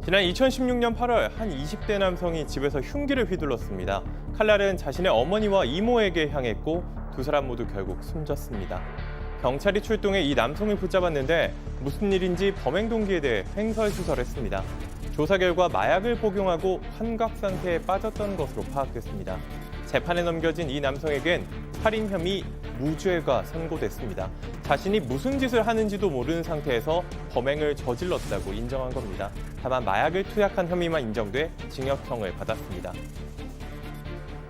지난 2016년 8월 한 20대 남성이 집에서 흉기를 휘둘렀습니다. 칼날은 자신의 어머니와 이모에게 향했고 두 사람 모두 결국 숨졌습니다. 경찰이 출동해 이 남성을 붙잡았는데 무슨 일인지 범행 동기에 대해 횡설수설했습니다. 조사 결과 마약을 복용하고 환각 상태에 빠졌던 것으로 파악됐습니다. 재판에 넘겨진 이 남성에겐 살인 혐의 무죄가 선고됐습니다. 자신이 무슨 짓을 하는지도 모르는 상태에서 범행을 저질렀다고 인정한 겁니다. 다만 마약을 투약한 혐의만 인정돼 징역형을 받았습니다.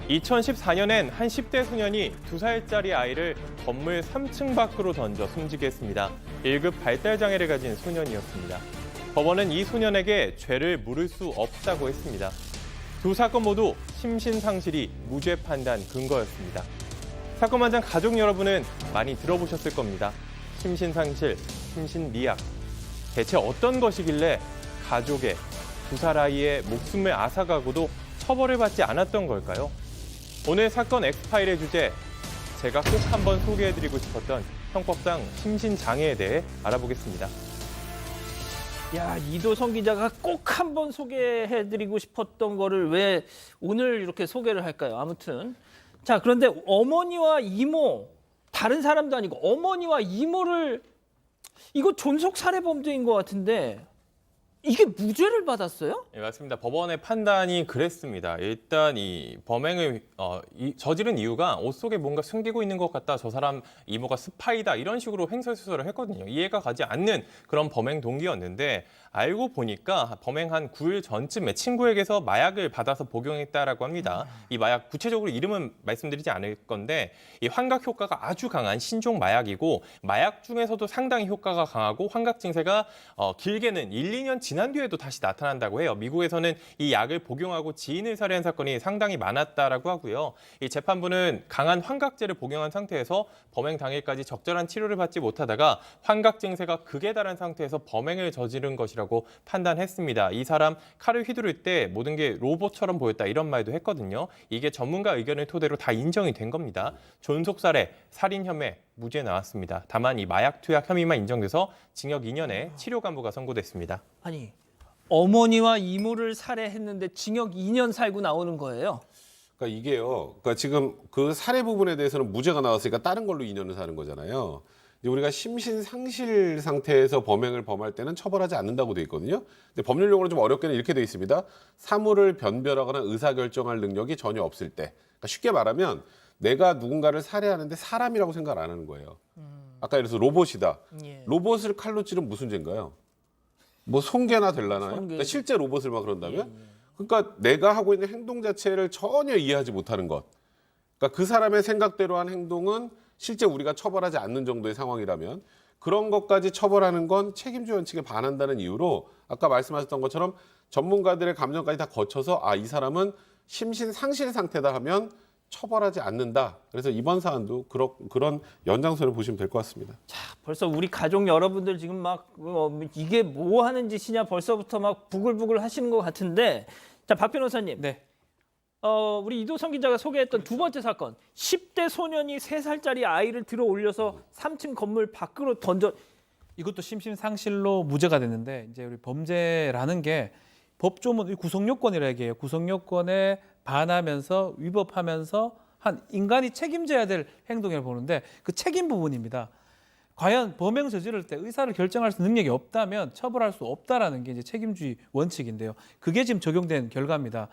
2014년엔 한 10대 소년이 2살짜리 아이를 건물 3층 밖으로 던져 숨지게 했습니다. 1급 발달장애를 가진 소년이었습니다. 법원은 이 소년에게 죄를 물을 수 없다고 했습니다. 두 사건 모두 심신상실이 무죄 판단 근거였습니다. 사건 현장 가족 여러분은 많이 들어보셨을 겁니다. 심신상실, 심신미약. 대체 어떤 것이길래 가족의 2살 아이의 목숨을 앗아가고도 처벌을 받지 않았던 걸까요? 오늘 사건 엑스파일의 주제, 제가 꼭 한번 소개해드리고 싶었던 형법상 심신장애에 대해 알아보겠습니다. 야, 이도성 기자가 꼭 한번 소개해드리고 싶었던 거를 왜 오늘 이렇게 소개를 할까요? 아무튼. 자, 그런데 어머니와 이모, 다른 사람도 아니고 어머니와 이모를, 이거 존속 살해 범죄인 것 같은데 이게 무죄를 받았어요? 네, 맞습니다. 법원의 판단이 그랬습니다. 일단 이 범행을 저지른 이유가 옷 속에 뭔가 숨기고 있는 것 같다. 저 사람 이모가 스파이다. 이런 식으로 횡설수설을 했거든요. 이해가 가지 않는 그런 범행 동기였는데 알고 보니까 범행한 9일 전쯤에 친구에게서 마약을 받아서 복용했다라고 합니다. 이 마약 구체적으로 이름은 말씀드리지 않을 건데 이 환각 효과가 아주 강한 신종 마약이고 마약 중에서도 상당히 효과가 강하고 환각 증세가 길게는 1, 2년 지난 뒤에도 다시 나타난다고 해요. 미국에서는 이 약을 복용하고 지인을 살해한 사건이 상당히 많았다라고 하고요. 이 재판부는 강한 환각제를 복용한 상태에서 범행 당일까지 적절한 치료를 받지 못하다가 환각 증세가 극에 달한 상태에서 범행을 저지른 것이라고 판단했습니다. 이 사람 칼을 휘두를 때 모든 게 로봇처럼 보였다 이런 말도 했거든요. 이게 전문가 의견을 토대로 다 인정이 된 겁니다. 존속살해, 살인 혐의, 무죄 나왔습니다. 다만 이 마약 투약 혐의만 인정돼서 징역 2년에 치료 감부가 선고됐습니다. 아니, 어머니와 이모를 살해했는데 징역 2년 살고 나오는 거예요? 그러니까 이게요. 그러니까 지금 그 살해 부분에 대해서는 무죄가 나왔으니까 다른 걸로 2년을 사는 거잖아요. 이제 우리가 심신상실 상태에서 범행을 범할 때는 처벌하지 않는다고 돼 있거든요. 근데 법률 용어로 좀 어렵게는 이렇게 돼 있습니다. 사물을 변별하거나 의사결정할 능력이 전혀 없을 때. 그러니까 쉽게 말하면 내가 누군가를 살해하는데 사람이라고 생각 안 하는 거예요. 아까 예를 들어서 로봇이다. 예. 로봇을 칼로 찌르면 무슨 죄인가요? 뭐 손괴나 될라나요? 손괴. 그러니까 실제 로봇을 막 그런다면? 그러니까 내가 하고 있는 행동 자체를 전혀 이해하지 못하는 것. 그러니까 그 사람의 생각대로 한 행동은 실제 우리가 처벌하지 않는 정도의 상황이라면 그런 것까지 처벌하는 건 책임주 원칙에 반한다는 이유로 아까 말씀하셨던 것처럼 전문가들의 감정까지 다 거쳐서 이 사람은 심신상실 상태다 하면 처벌하지 않는다. 그래서 이번 사안도 그런 연장선을 보시면 될 것 같습니다. 자, 벌써 우리 가족 여러분들 지금 막 이게 뭐 하는 짓이냐 벌써부터 막 부글부글 하시는 것 같은데, 자, 박 변호사님. 네. 우리 이도성 기자가 소개했던 두 번째 사건, 10대 소년이 3살짜리 아이를 들어 올려서 3층 건물 밖으로 던져. 이것도 심신상실로 무죄가 됐는데 이제 우리 범죄라는 게 법조문 구성요건이라 얘기해요. 구성요건에 반하면서 위법하면서 한 인간이 책임져야 될 행동을 보는데 그 책임 부분입니다. 과연 범행 저지를 때 의사를 결정할 수 능력이 없다면 처벌할 수 없다라는 게 이제 책임주의 원칙인데요. 그게 지금 적용된 결과입니다.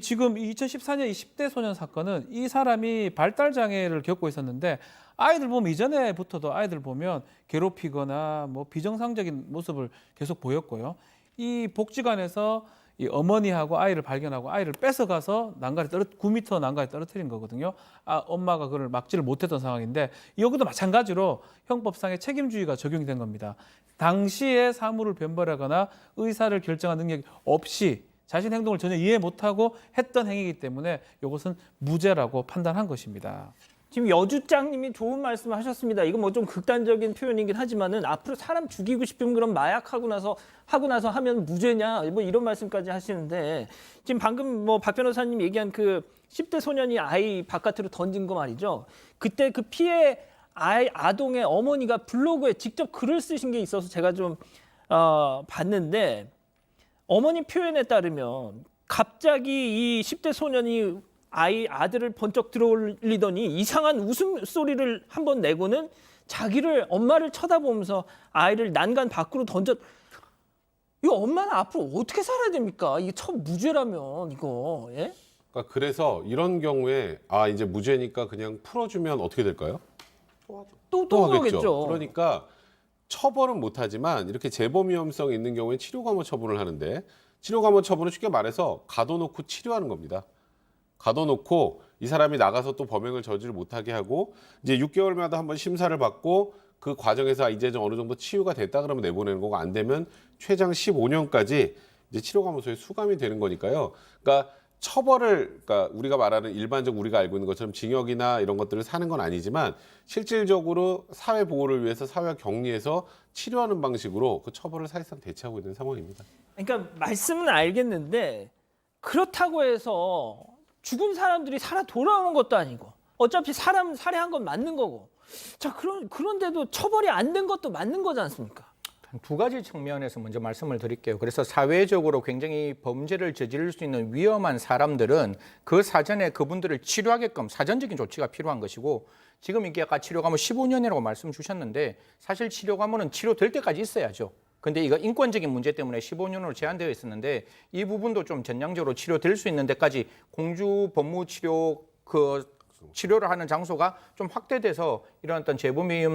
지금 2014년 20대 소년 사건은 이 사람이 발달 장애를 겪고 있었는데 아이들 보면 이전에부터도 아이들 보면 괴롭히거나 뭐 비정상적인 모습을 계속 보였고요. 이 복지관에서 이 어머니하고 아이를 발견하고 아이를 뺏어가서 9m 난간에 떨어뜨린 거거든요. 엄마가 그걸 막지를 못했던 상황인데 여기도 마찬가지로 형법상의 책임주의가 적용이 된 겁니다. 당시에 사물을 변별하거나 의사를 결정한 능력이 없이 자신 행동을 전혀 이해 못하고 했던 행위이기 때문에 이것은 무죄라고 판단한 것입니다. 지금 여주장님이 좋은 말씀을 하셨습니다. 이건 뭐 좀 극단적인 표현이긴 하지만은 앞으로 사람 죽이고 싶으면 그럼 마약하고 나서 하면 무죄냐 뭐 이런 말씀까지 하시는데, 지금 방금 뭐 박 변호사님 얘기한 그 10대 소년이 아이 바깥으로 던진 거 말이죠. 그때 그 피해 아동의 어머니가 블로그에 직접 글을 쓰신 게 있어서 제가 좀 봤는데, 어머니 표현에 따르면 갑자기 이 10대 소년이 아들을 번쩍 들어올리더니 이상한 웃음소리를 한번 내고는 자기를 엄마를 쳐다보면서 아이를 난간 밖으로 이거 엄마는 앞으로 어떻게 살아야 됩니까? 이게 첫 무죄라면 이거. 예? 그러니까 그래서 이런 경우에 이제 무죄니까 그냥 풀어주면 어떻게 될까요? 또 하겠죠. 그러겠죠. 그러니까 처벌은 못하지만 이렇게 재범 위험성 있는 경우에 치료감호 처분을 하는데 치료감호 처분은 쉽게 말해서 가둬놓고 치료하는 겁니다. 가둬놓고 이 사람이 나가서 또 범행을 저지를 못하게 하고 이제 6개월마다 한번 심사를 받고 그 과정에서 이제 좀 어느 정도 치유가 됐다 그러면 내보내는 거고 안 되면 최장 15년까지 이제 치료감호소에 수감이 되는 거니까요. 그러니까 처벌을 그러니까 우리가 말하는 일반적 우리가 알고 있는 것처럼 징역이나 이런 것들을 사는 건 아니지만 실질적으로 사회 보호를 위해서 사회와 격리해서 치료하는 방식으로 그 처벌을 사실상 대체하고 있는 상황입니다. 그러니까 말씀은 알겠는데 그렇다고 해서 죽은 사람들이 살아 돌아오는 것도 아니고 어차피 사람 살해한 건 맞는 거고 자 그런데도 처벌이 안 된 것도 맞는 거지 않습니까? 두 가지 측면에서 먼저 말씀을 드릴게요. 그래서 사회적으로 굉장히 범죄를 저지를 수 있는 위험한 사람들은 그 사전에 그분들을 치료하게끔 사전적인 조치가 필요한 것이고 지금 이게 아까 치료감호 15년이라고 말씀 주셨는데 사실 치료감호는 치료될 때까지 있어야죠. 근데 이거 인권적인 문제 때문에 15년으로 제한되어 있었는데 이 부분도 좀 전향적으로 치료될 수 있는 데까지 공주 법무치료 치료를 하는 장소가 좀 확대돼서 이런 어떤 죄범의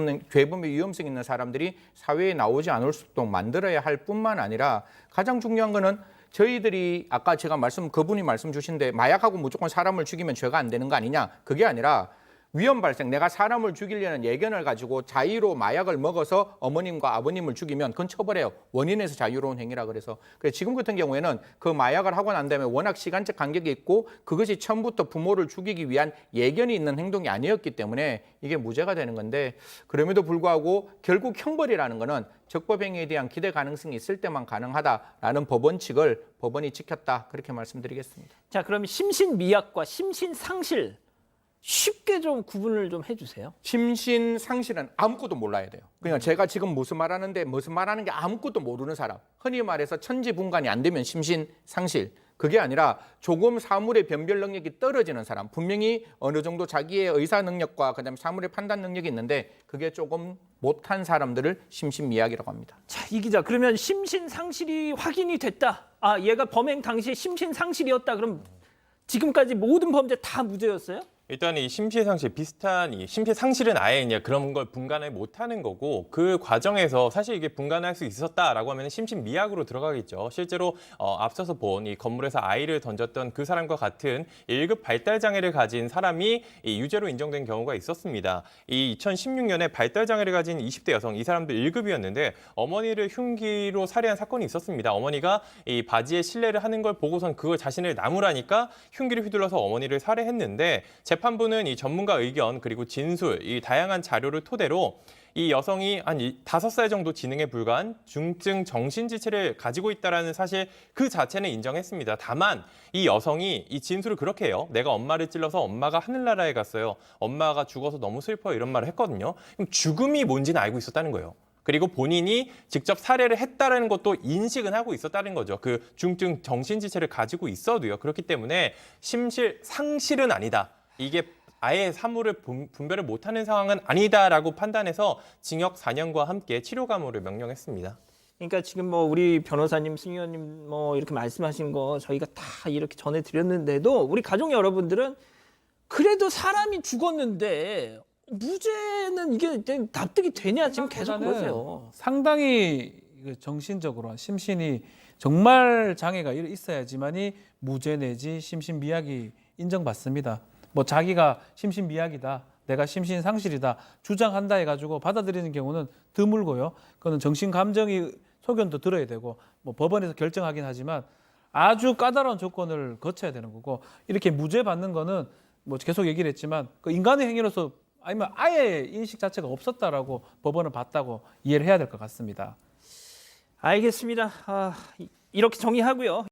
위험성 있는 사람들이 사회에 나오지 않을 수 있도록 만들어야 할 뿐만 아니라 가장 중요한 거는 저희들이 아까 제가 그분이 말씀 주신데 마약하고 무조건 사람을 죽이면 죄가 안 되는 거 아니냐 그게 아니라 위험 발생, 내가 사람을 죽이려는 예견을 가지고 자의로 마약을 먹어서 어머님과 아버님을 죽이면 그건 처벌해요. 원인에서 자유로운 행위라 그래서. 그래서 지금 같은 경우에는 그 마약을 하고 난 다음에 워낙 시간적 간격이 있고 그것이 처음부터 부모를 죽이기 위한 예견이 있는 행동이 아니었기 때문에 이게 무죄가 되는 건데 그럼에도 불구하고 결국 형벌이라는 거는 적법행위에 대한 기대 가능성이 있을 때만 가능하다라는 법원칙을 법원이 지켰다. 그렇게 말씀드리겠습니다. 자 그럼 심신미약과 심신상실 쉽게 좀 구분을 좀 해주세요. 심신 상실은 아무것도 몰라야 돼요. 그냥 제가 지금 무슨 말하는 게 아무것도 모르는 사람. 흔히 말해서 천지분간이 안 되면 심신 상실. 그게 아니라 조금 사물의 변별 능력이 떨어지는 사람. 분명히 어느 정도 자기의 의사 능력과 그다음에 사물의 판단 능력이 있는데 그게 조금 못한 사람들을 심신미약이라고 합니다. 자, 이 기자 그러면 심신상실이 확인이 됐다. 얘가 범행 당시에 심신상실이었다. 그럼 지금까지 모든 범죄 다 무죄였어요? 일단 이 심시상실 비슷한 이 심시상실은 아예 그냥 그런 걸 분간을 못하는 거고 그 과정에서 사실 이게 분간할 수 있었다라고 하면 심신미약으로 들어가겠죠. 실제로 앞서서 본 이 건물에서 아이를 던졌던 그 사람과 같은 1급 발달 장애를 가진 사람이 이 유죄로 인정된 경우가 있었습니다. 이 2016년에 발달 장애를 가진 20대 여성 이 사람도 1급이었는데 어머니를 흉기로 살해한 사건이 있었습니다. 어머니가 이 바지에 실례를 하는 걸 보고선 그걸 자신을 나무라니까 흉기를 휘둘러서 어머니를 살해했는데 재판부는 이 전문가 의견 그리고 진술, 이 다양한 자료를 토대로 이 여성이 한 5살 정도 지능에 불과한 중증 정신지체를 가지고 있다는 사실 그 자체는 인정했습니다. 다만 이 여성이 이 진술을 그렇게 해요. 내가 엄마를 찔러서 엄마가 하늘나라에 갔어요. 엄마가 죽어서 너무 슬퍼요. 이런 말을 했거든요. 그럼 죽음이 뭔지는 알고 있었다는 거예요. 그리고 본인이 직접 살해를 했다는 것도 인식은 하고 있었다는 거죠. 그 중증 정신지체를 가지고 있어도요. 그렇기 때문에 상실은 아니다. 이게 아예 사물을 분별을 못하는 상황은 아니다라고 판단해서 징역 4년과 함께 치료감호를 명령했습니다. 그러니까 지금 뭐 우리 변호사님, 승 의원님 뭐 이렇게 말씀하신 거 저희가 다 이렇게 전해드렸는데도 우리 가족 여러분들은 그래도 사람이 죽었는데 무죄는 이게 납득이 되냐 지금 계속 그러세요. 상당히 정신적으로 심신이 정말 장애가 있어야지만이 무죄 내지 심신미약이 인정받습니다. 뭐 자기가 심신미약이다, 내가 심신상실이다 주장한다 해가지고 받아들이는 경우는 드물고요. 그거는 정신감정이 소견도 들어야 되고 뭐 법원에서 결정하긴 하지만 아주 까다로운 조건을 거쳐야 되는 거고 이렇게 무죄 받는 거는 뭐 계속 얘기를 했지만 그 인간의 행위로서 아니면 아예 인식 자체가 없었다라고 법원은 봤다고 이해를 해야 될 것 같습니다. 알겠습니다. 이렇게 정리하고요.